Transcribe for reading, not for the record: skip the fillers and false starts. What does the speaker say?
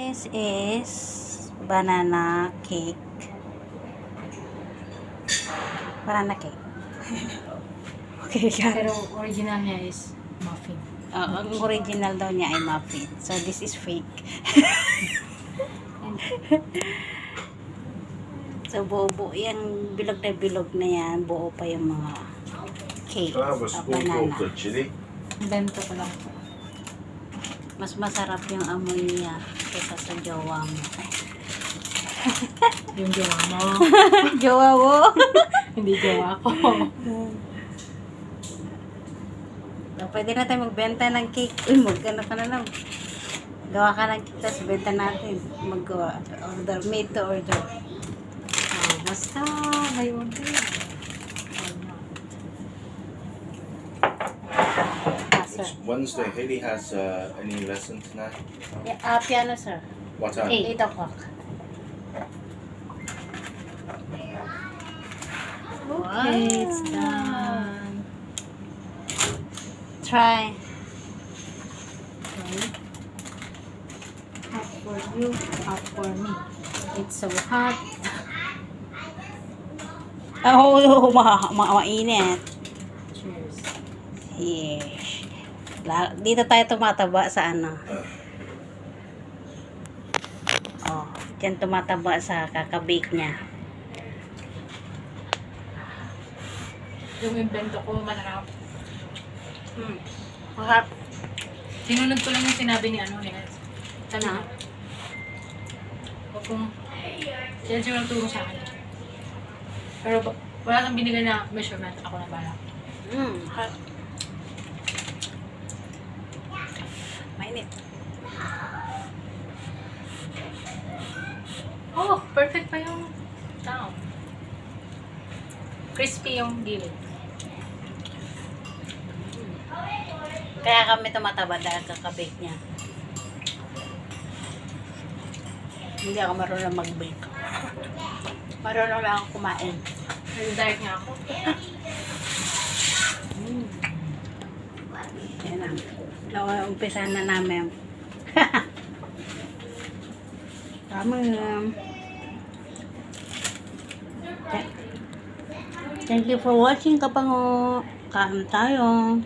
This is banana cake. Banana cake. Okay, Pero original niya is muffin. ang original daw niya ay muffin. So, this is fake. So, buo-buo yung bilog na yan. Buo pa yung mga cake. Can I have a spoonful of the chili? Bento ko lang po. Mas masarap yung amoy niya kaysa sa jowa mo. Yung jowa mo. Jowa mo? Hindi jowa ko. So, pwede na tayo magbenta ng cake. Uy, magkano ka na lang. Gawa ka ng cake, tapos benta natin. Maggawa. Order, made to order. Basta, may order. Sir. It's Wednesday. Haley has any lessons tonight? Yeah, piano, sir. What time? 8 o'clock. Okay, it's done. Try. Okay. Half for you, half for me. It's so hot. Oh, mainit. Cheers. Yes. Dito tayo tumataba sa ano. Oh, dyan tumataba sa kakabake niya. Yung invento ko, manarap. Masarap. Sinunod ko lang yung sinabi ni ano, ni Els. Sabi Na? niya, huwag kong, yan siya nagturo sa akin. Pero wala kang binigay na measurement, ako na bala. Mainit. Oh, perfect pa yung sound. Crispy yung gilid. Kaya kami tumataba dahil kakabake niya. Hindi ako marunong mag-bake. Marunong lang ako kumain. Nag-diet nga ako. Yan na. Umpisa na namin. Tama nga. Thank you for watching, kapango. Kain tayo.